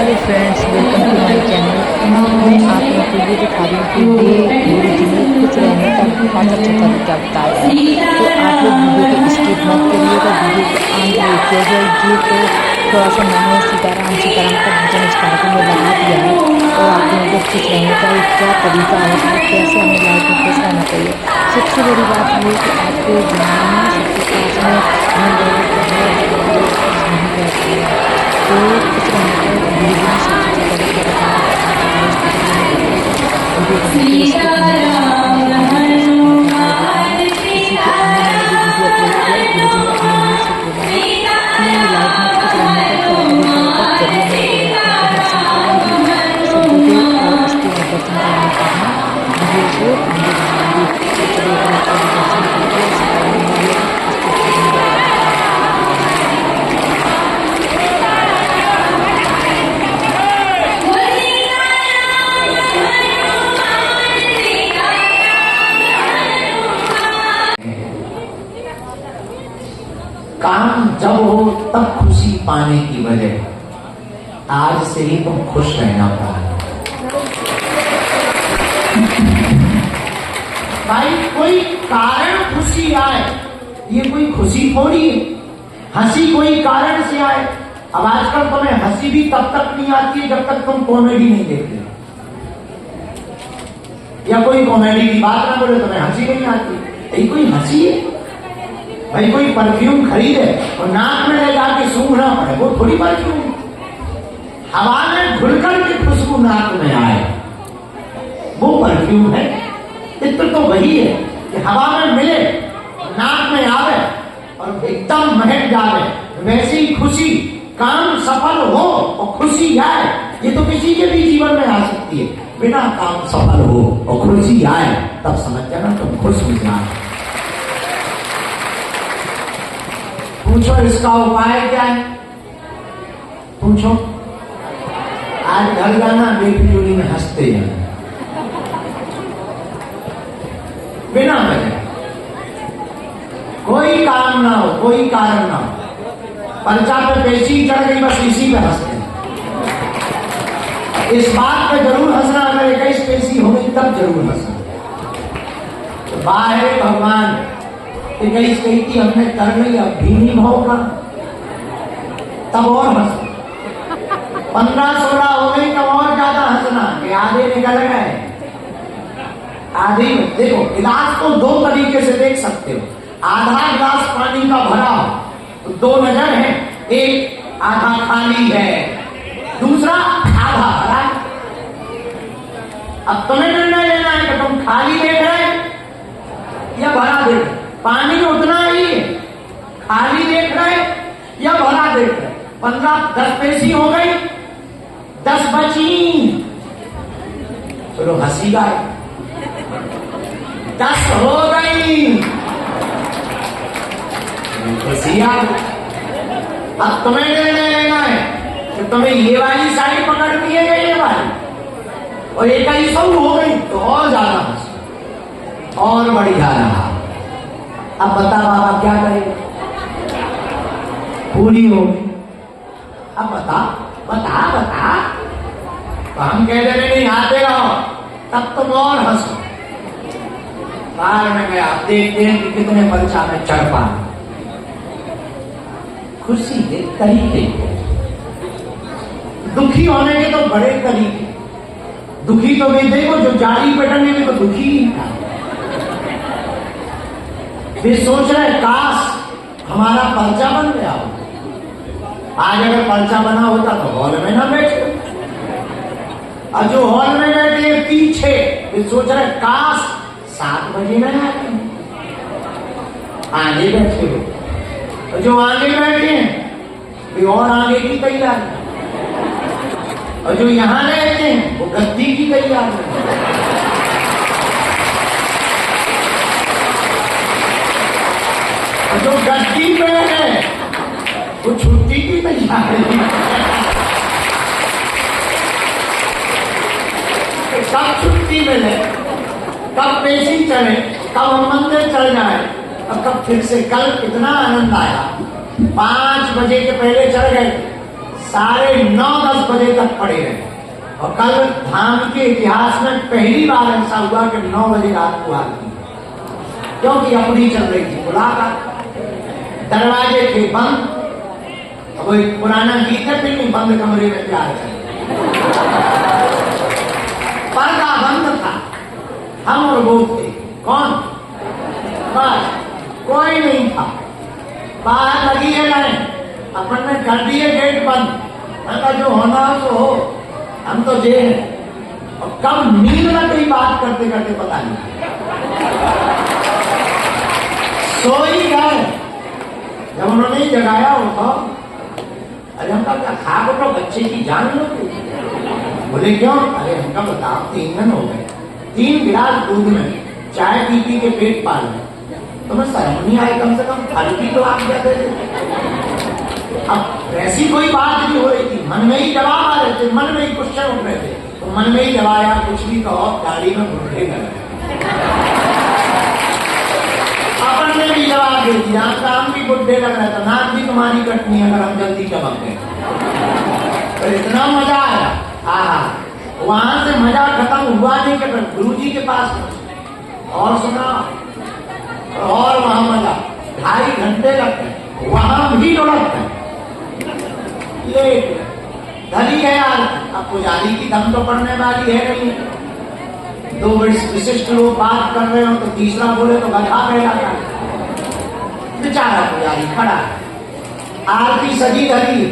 Hello friends, welcome to my channel. मैं आप लोगों को ये दिखा रही हूँ कि ये गुरु जी ने खुश रहने का बहुत अच्छा तरीका बताया है। तो आप लोग वीडियो को स्किप मत करिएगा, वीडियो को अंत देखिएगा। ये तो थोड़ा सा मैंने सीताराम का भजन स्टार्टिंग में लगा दिया है और आप लोगों को खुश रहने का एक क्या तरीका होता है, कैसे हमें लाइफ में खुश रहना चाहिए। सबसे बड़ी बात ये है कि आज के ज़माने में सबके पास में हम लोगों को खुश नहीं रहते हैं। तो खुश रहने का गुरु जी ने सबसे अच्छा तरीका बताया है। वीडियो को वीडियो को स्किप नहीं करना है। इसी के अंदर मैंने जो वीडियो अपलोड किया है, गुरु जी ने अपने मुँह से बोला है कि लाइफ में खुश रहने का क्या तरीका होता है। चलिए मैं आपको दर्शन कराऊंगी सब जगह और उसके बाद दर्शन कराने के बाद वीडियो को आगे बढ़ाऊंगी। तो चलिए आपको दर्शन करके काम जब हो तब खुशी पाने की वजह आज से ही तुम खुश रहना पड़ा। भाई कोई कारण खुशी आए, ये कोई खुशी थोड़ी है। हंसी कोई कारण से आए। अब आजकल तुम्हें हंसी भी तब तक नहीं आती है जब तक तुम कॉमेडी नहीं देखते, या कोई कॉमेडी की बात ना बोले तुम्हें हंसी नहीं आती। ये कोई हंसी है? भाई कोई परफ्यूम खरीदे और नाक में ले जाके सूंघना पड़े, वो थोड़ी परफ्यूम। हवा में घुलकर के खुशबू नाक में आए, वो परफ्यूम है। इत्र तो वही है कि हवा में मिले, नाक में आवे और एकदम महक जावे। वैसी ही खुशी, काम सफल हो और खुशी आए, ये तो किसी के भी जीवन में आ सकती है। बिना काम सफल हो और खुशी आए तब समझ जाना तुम खुश हो जाए। पूछो इसका उपाय क्या है, पूछो। आज घर जाना बेटी जोड़ी में हंसते जाना बिना वजह, कोई काम ना हो, कोई कारण ना हो। पर्चा पे पेशी चढ़ गई, बस इसी पे हंसते। इस बात पे जरूर हंसना, अगर 21 पेशी हो गई तब जरूर हंसना। तो बाहर भगवान 21 की हमने कर ली, अब भीनी भाव का तब और हंस। 15-16 हो गई तब और ज्यादा हंसना कि आधे निकल गए। आधे देखो, गिलास को दो तरीके से देख सकते हो। आधा गिलास पानी का भरा हो तो दो नजर है, एक आधा खाली है, दूसरा आधा भरा है। अब तुम्हें निर्णय लेना है कि तुम खाली देख रहे या भरा देख रहे। पानी उतना ही है, खाली देख रहे या भरा देख रहे। 15-10 पेशी हो गई, 10 बची, चलो हंसी आए। 10 हो गई, हंसी आए। अब तुम्हें निर्णय लेना है कि तुम्हें ये वाली साड़ी पकड़नी है या ये वाली। और 21 हो गई तो और ज्यादा हंसी और बढ़िया रहा। अब बता बाबा क्या करेगा, पूरी हो गई। अब बता बता बता, तो हम कह दे नहीं आते रहो, तब तुम और हंसो। बाहर में गया, देखते हैं कि कितने पर्चा में चढ़ पाए। खुशी के तरीके, दुखी होने के तो बड़े तरीके। दुखी तो भी देखो, जो जाली पे टंगे में तो दुखी ही था। वे सोच रहे काश हमारा पर्चा बन गया हो। आज अगर पर्चा बना होता तो हॉल में ना बैठे, और जो हॉल में बैठे पीछे वे सोच रहे काश 7 बजे में आते, आगे बैठे हो। और जो आगे बैठे हैं वे और आगे की तैयारी, और जो यहां रहते हैं वो गद्दी की तैयारी। जो गद्दी पे है वो छुट्टी की तैयारी। कब छुट्टी मिले, कब पेशी चढ़े, कब हम मंदिर चल जाए, और कब फिर से। कल कितना आनंद आया, 5 बजे के पहले चढ़ गए, साढ़े 9-10 बजे तक पड़े रहे। और कल धाम के इतिहास में पहली बार ऐसा हुआ कि 9 बजे रात को आरती, क्योंकि अपनी चल रही थी मुलाकात, दरवाजे थे बंद। वो एक पुराना गीत है, फिर बंद कमरे में प्यार करे, पर्दा बंद था, हम और वो थे। कौन? बस कोई नहीं था। बाहर लगी है लाइन, अपन ने कर दिए गेट बंद। मैं जो होना तो हो, हम तो जे हैं। और कब नींद में कोई बात करते करते पता नहीं, सो ही गए। जब उन्होंने जगाया होता, अरे हमका क्या खा तो बच्चे की जान लो। बोले क्यों? अरे हमका बताओ 3 दिन हो गए, 3 गिलास दूध में चाय पी पी के पेट पाल रहे, तो मैं शर्म नहीं आई कम से कम हल्की तो आप जाते थे। अब ऐसी कोई बात नहीं हो रही थी, मन में ही जवाब आ रहे थे, मन में ही क्वेश्चन उठ रहे थे, तो मन में ही जवाब यार कुछ भी कहो, गाड़ी में बुढ़े कर रहे। अपन ने भी जवाब दे दिया, काम भी बुढ़े लग रहा था, नाक भी तुम्हारी कटनी अगर हम जल्दी चमक गए। तो इतना मजा आया, वहां से मजा खत्म हुआ नहीं कि गुरु जी के पास और सुना, और वहां मजा 2.5 घंटे लगते, वहां भी लुढ़क गए। धनी है यार, अब पुजारी की दम तो पड़ने वाली है नहीं। 2 विशिष्ट लोग बात कर रहे हो तो तीसरा बोले तो गधा कह जाता है। बेचारा पुजारी खड़ा, आरती सजी धरी,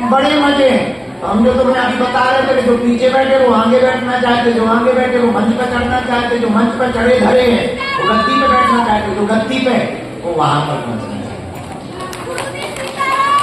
बड़े मजे। तो हम जो तुम्हें अभी बता रहे थे, जो पीछे बैठे वो आगे बैठना चाहते, जो आगे बैठे वो मंच पर चढ़ना चाहते, जो मंच पर चढ़े धरे हैं वो गद्दी पे बैठना चाहते, जो गद्दी पे वो वहां पर पहुंचना चाहते।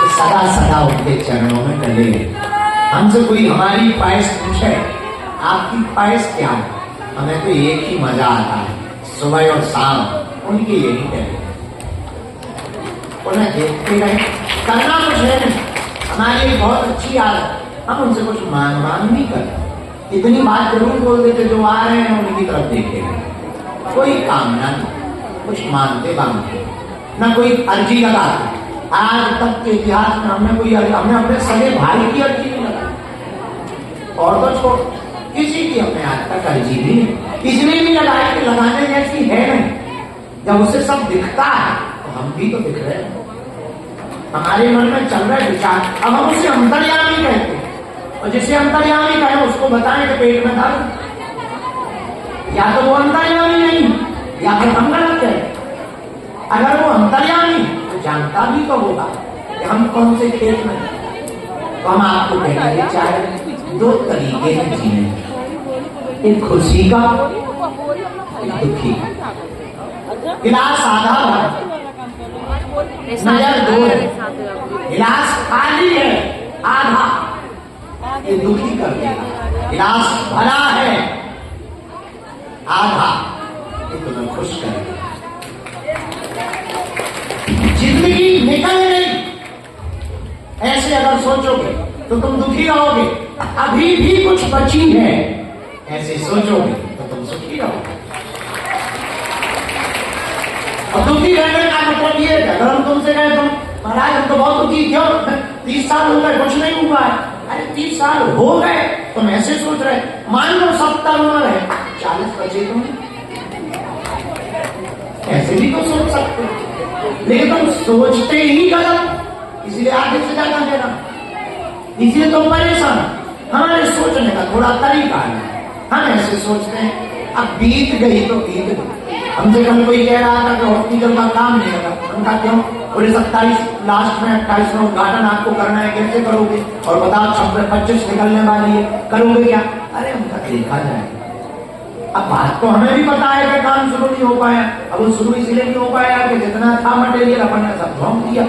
तो सदा सदा उनके चरणों में डले। हमसे कोई हमारी ख्वाहिश पूछे, आपकी ख्वाहिश क्या है? हमें तो एक ही मजा आता है, सुबह और शाम उनके यही डले, उन्हें देखते रहे। करना कुछ है नहीं, हमारी बहुत अच्छी आदत, हम उनसे कुछ मांग नहीं करते। इतनी बात जरूर बोल देते, जो आ रहे हैं उनकी तरफ देखे, कोई कामना नहीं, कुछ मानते मांगते ना, कोई अर्जी लगाते। आज तक के इतिहास में हमने अपने सगे भाई की अर्जी नहीं लगाई, और तो छोड़ किसी की हमने आज तक अर्जी भी नहीं, इसलिए भी लगाई कि लगाने जैसी है नहीं। जब उसे सब दिखता है तो हम भी तो दिख रहे हैं, हमारे मन में चल रहे विचार। अब हम उसे अंतर्यामी कहते हैं, और जिसे अंतर्यामी कहे उसको बताएं कि पेट में दर्द, या तो वो अंतर्यामी नहीं, या फिर हम गलत है। अगर वो अंतर्यामी तो जानता भी तो होगा कि हम कौन से खेत में, तो हम आपको कहना चाहे 2 तरीके हैं जीने, एक खुशी का, एक दुखी का। गिलास आधा भरा, नजर 2 है, गिलास खाली है आधा, ये दुखी कर देगा। गिलास भरा है आधा, ये तुम्हें खुश करेगा। जिंदगी निकल गई ऐसे अगर सोचोगे तो तुम दुखी रहोगे, अभी भी कुछ बची है ऐसे सोचोगे तो तुम सुखी रहोगे। और दुखी रहने का मतलब ये है, अगर हम तुमसे कहें तुम महाराज हम तो बहुत दुखी, क्यों? 30 साल हो गए कुछ नहीं हुआ है। अरे 30 साल हो गए तुम ऐसे सोच रहे, मान लो 70 उम्र है, 40 बचे तुम, ऐसे भी तो सोच सकते हो, लेकिन तुम सोचते ही गलत, इसलिए आगे से ज्यादा देना, इसलिए तुम परेशान। हमारे सोचने का थोड़ा तरीका है, हम ऐसे सोचते हैं अब बीत गई तो बीत गई। हमसे कल कोई कह रहा था कि हॉस्पिटल का काम नहीं लगा, उनका क्यों? बोले 27 लास्ट में 28 में उद्घाटन आपको करना है, कैसे करोगे? और बताओ 26 निकलने वाली है, करोगे क्या? अरे उनका देखा जाए। अब बात तो हमें भी पता है कि काम शुरू नहीं हो पाया, अब वो शुरू इसलिए नहीं हो पाया कि जितना था मटेरियल अपन ने सब झोंक दिया।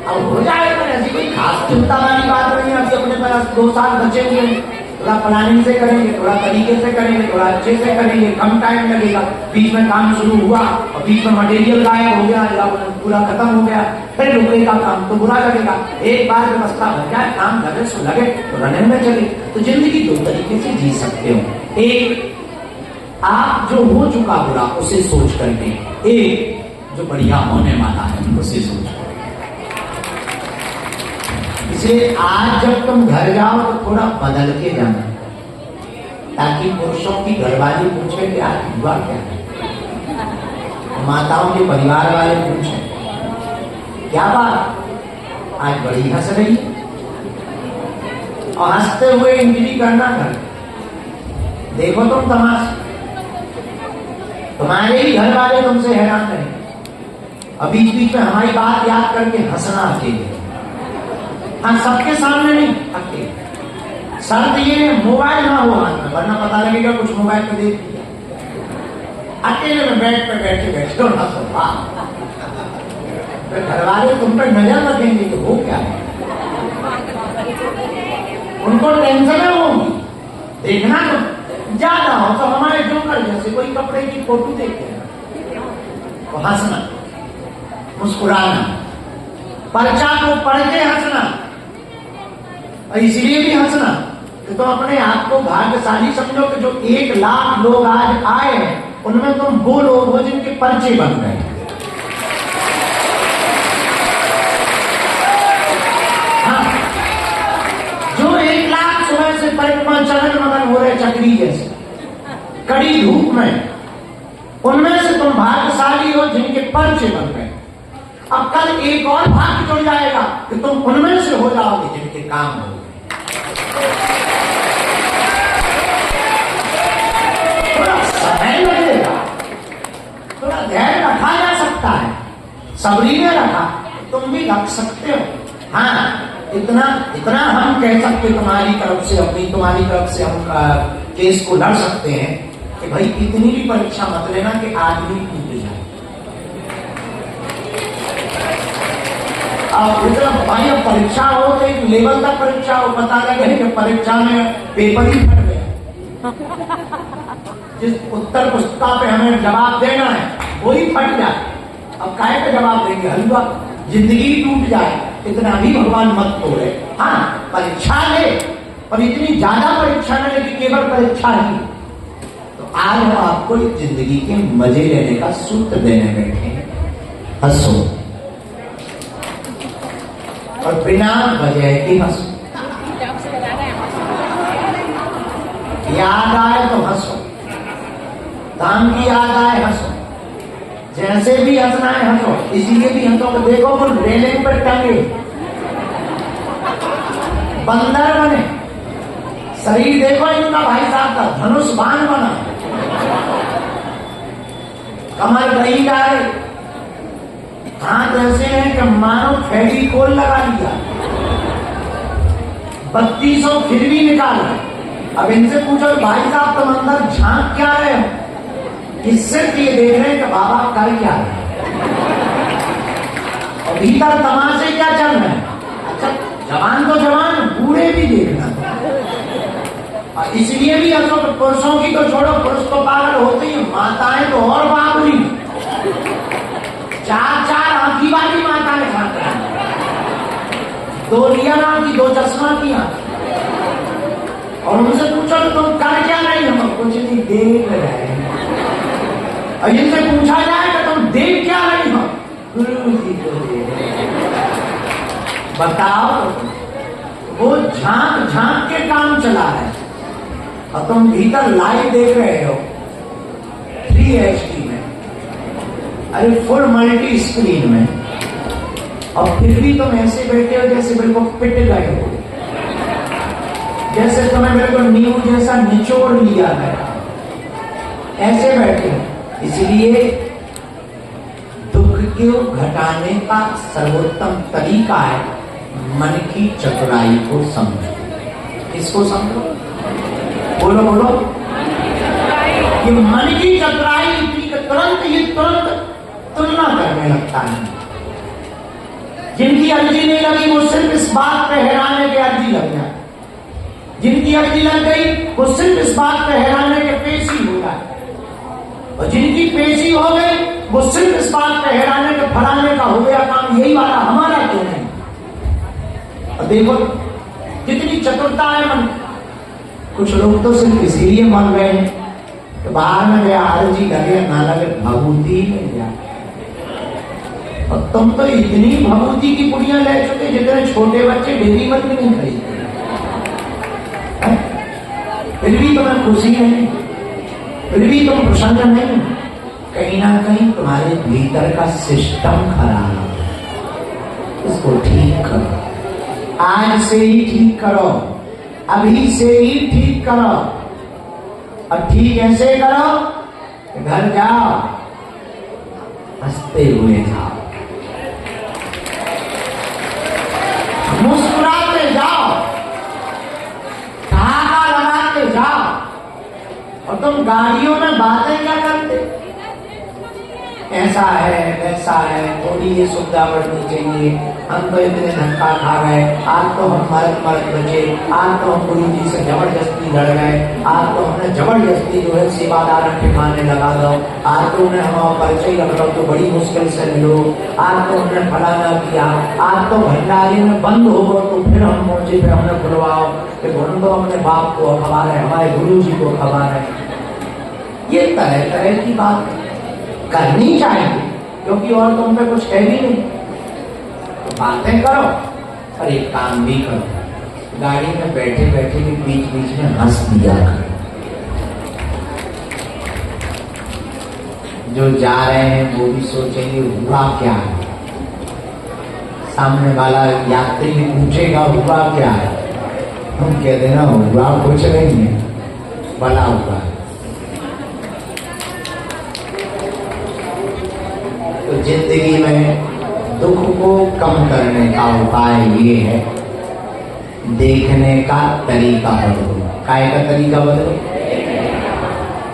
अब हो जाएगा, ऐसी कोई खास चिंता वाली बात नहीं है। अभी अपने पास 2 साल बचे हुए हैं, थोड़ा प्लानिंग से करेंगे, थोड़ा तरीके से करेंगे, थोड़ा अच्छे से करेंगे, कम टाइम लगेगा। बीच में काम शुरू हुआ और बीच में मटेरियल गायब हो गया या पूरा खत्म हो गया, फिर रुकेगा काम तो बुरा लगेगा। एक बार व्यवस्था हो जाए, काम लगे सो लगे तो रनिंग में चले। तो जिंदगी 2 तरीके से जी सकते हो, एक आप जो हो चुका बुरा उसे सोच करके, एक जो बढ़िया होने वाला है उसे सोच करके। इसलिए आज जब तुम घर जाओ तो थोड़ा बदल के जाना, ताकि पुरुषों की घरवाली पूछे कि आज हुआ क्या है, माताओं के परिवार वाले पूछे क्या बात, आज बड़ी हंस रही है, और हंसते हुए इंजरी करना कर, देखो तुम तमाशा, तुम्हारे ही घर वाले तुमसे हैरान रहे, और बीच बीच में हमारी बात याद करके हंसना अकेले, हाँ सबके सामने नहीं, अकेले। शर्त ये है मोबाइल ना हो हाथ में, वरना पता लगेगा कुछ मोबाइल पे देख लिया, अकेले में बेड पे बैठे बैठे और हंसो, घर वाले तुम पर नजर रखेंगे तो वो क्या है, उनको टेंशन है, वो देखना तो ज्यादा हो तो हमारे जोकर जैसे कोई कपड़े की फोटो देखते हैं तो हंसना, मुस्कुराना, पर्चा को पढ़ के हंसना, और इसलिए भी हंसना कि तुम अपने आप को भाग्यशाली समझो कि जो 1 लाख लोग आज आए हैं उनमें तुम वो लोग हो जिनके पर्चे बन गए। हाँ, जो 1 लाख सुबह से परिक्रमा चलन मगन हो रहे चक्री जैसे कड़ी धूप में, उनमें से तुम भाग्यशाली हो जिनके पर्चे बन गए। अब कल एक और भाग्य जुड़ जाएगा कि तुम उनमें से हो जाओगे जिनके काम हो, थोड़ा समय लगेगा, थोड़ा धैर्य रखा जा सकता है, सबरी ने रखा, तुम भी रख सकते हो। हाँ, इतना हम कह सकते तुम्हारी तरफ से, तुम्हारी तरफ से हम केस को लड़ सकते हैं कि भाई इतनी भी परीक्षा मत लेना कि आदमी टूट जाए। अब भाई परीक्षा हो तो एक लेवल तक परीक्षा हो, पता लगे कि परीक्षा में पेपर ही फट गया, जिस उत्तर पुस्तिका पे हमें जवाब देना है वो ही फट जाए, अब काहे का जवाब देंगे, हलवा, जिंदगी टूट जाए, इतना भी भगवान मत तोड़े। हाँ, परीक्षा ले, पर इतनी ज्यादा परीक्षा न ले कि केवल परीक्षा ही। तो आज हम आपको जिंदगी के मजे लेने का सूत्र देने बैठे हैं, हंसो, और बिना वजह की हंसो, याद आए तो हंसो, काम की याद आए हंसो, जैसे भी हंसना है हंसो, इसीलिए भी हंसो कि देखो वो रेलिंग पर टंगे बंदर बने, शरीर देखो इनका भाई साहब का धनुष बाण बना, कमर गई जा रही, हाथ ऐसे हैं कि मानो फेविकोल लगा लिया, 3200 फिर भी निकाल। अब इनसे पूछो भाई साहब तुम अंदर झांक क्या रहे हो, किससे ये देख रहे हैं कि बाबा कर क्या रहे और भीतर तमाशे क्या चल रहे हैं। अच्छा, जवान तो जवान, बूढ़े भी देखना, और इसलिए भी हंसो तो पुरुषों की तो छोड़ो, पुरुष तो पागल होते ही, माताएं तो और बाबरी, 4 आंखी वाली माताएं खाते हैं, 2 लिया की 2 चश्मा किया, और उनसे पूछो तो तुम कर क्या नहीं, हम कुछ नहीं देख रहे हैं, और इनसे पूछा जाए कि तुम देख क्या रही हो, गुरु जी को देख, बताओ, वो झांक झांक के काम चला है, और तुम भीतर लाइव देख रहे हो 3 HD में, अरे फुल मल्टी स्क्रीन में, और फिर भी तुम ऐसे बैठे हो जैसे बिल्कुल पिट गए हो, जैसे तुम्हें बिल्कुल नींबू जैसा निचोड़ लिया गया, ऐसे बैठे हो। इसलिए दुख को घटाने का सर्वोत्तम तरीका है मन की चतुराई को समझो। किसको समझो? बोलो बोलो, कि मन की चतुराई इतनी तुरंत तुलना करने लगता है। जिनकी अर्जी नहीं लगी वो सिर्फ इस बात पे हैरान के अर्जी लग जाए, जिनकी अर्जी लग गई वो सिर्फ इस बात पे हैरान के पेशी हो जाए, और जिनकी पेशी हो गई वो सिर्फ इस बात पे हैरान के फलाने का हो गया काम, यही वाला हमारा क्यों नहीं। और देखो कितनी चतुरता है मन। कुछ लोग तो सिर्फ इसीलिए मर गए कि बाहर में गया अर्जी लगे ना लगे भभूति मिल जाए, और तुम तो इतनी भभूति की पुड़ियां ले चुके जितने छोटे बच्चे डेयरी मिल्क भी नहीं खरीदते। फिर भी तुम्हें खुशी नहीं, फिर भी तुम प्रसन्न नहीं। कहीं ना कहीं तुम्हारे भीतर का सिस्टम खराब है, इसको ठीक करो। आज से ही ठीक करो, अभी से ही ठीक करो। और ठीक ऐसे करो, घर जाओ हंसते हुए जाओ, मुस्कुराते जाओ, ठहाका लगाते जाओ। और तुम गाड़ियों में बातें क्या करते, ऐसा है वैसा है, थोड़ी ये सुविधा बढ़नी चाहिए, हम तो इतने धक्का खा गए, आज तो हम मरद बचे, आज तो हम गुरु जी से जबरदस्ती लड़ गए, आज तो हमने जबरदस्ती जो है सेवादार ठिकाने लगा दो, आज तो उन्हें हमारा परिचय रख लो तो बड़ी मुश्किल से मिलो, आज तो हमने फलाना किया, आज तो भंडारी में बंद हो गो तो फिर हम पहुंचे, फिर हमने बुलवाओ कि बोल दो अपने बाप को खबर है, हमारे गुरु जी को खबर है। ये तरह तरह की बात करनी चाहिए, क्योंकि और तुम पे कुछ है भी नहीं। तो बातें करो और एक काम भी करो, गाड़ी में बैठे बैठे भी बीच बीच में हंस दिया करो। जो जा रहे हैं वो भी सोचेंगे हुआ क्या है, सामने वाला यात्री भी पूछेगा हुआ क्या है, हम कह देना हुआ कुछ नहीं है, भला हुआ है। तो जिंदगी में दुख को कम करने का उपाय ये है, देखने का तरीका बदलो। काय का तरीका बदलो।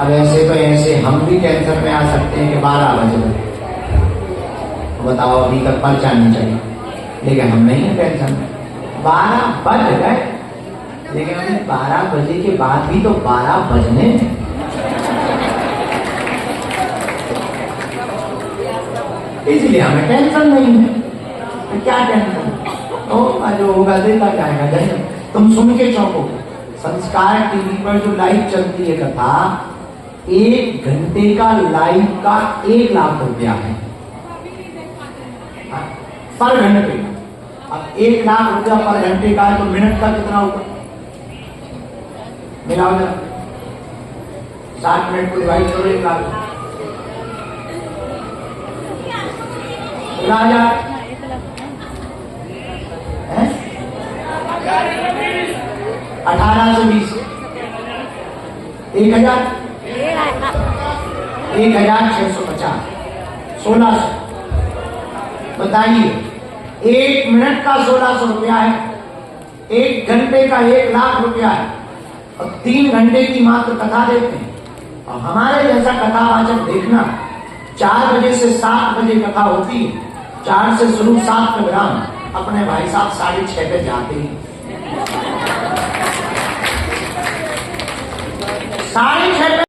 अब ऐसे तो ऐसे हम भी टेंशन में आ सकते हैं कि 12 बज गए, बताओ अभी तक पर्चा नहीं चाहिए, लेकिन हम नहीं है टेंशन में। 12 बज गए, लेकिन हमें 12 बजे के बाद भी तो 12 बजने, इसलिए हमें टेंशन नहीं है। तो क्या टेंशन, जो होगा देखा जाएगा। जैसे तुम सुन के चौंको, संस्कार टीवी पर जो लाइव चलती है कथा, 1 घंटे का लाइव का 1 लाख रुपया है पर घंटे। अब 1 लाख रुपया पर घंटे का है तो मिनट का कितना होगा, मिलाओ जरा, 60 मिनट को डिवाइड करो 1 लाख, राजा 18 से 20 1000 1650 1600। बताइए 1 मिनट का 1600 रुपया है, 1 घंटे का 1 लाख रुपया है, और 3 घंटे की मात्र कथा देखते हैं। और हमारे जैसा कथावाचक देखना, 4 बजे से 7 बजे कथा होती है, 4 से शुरू 7 में विराम, अपने भाई साहब 6:30 पे जाते हैं, 6:30 पे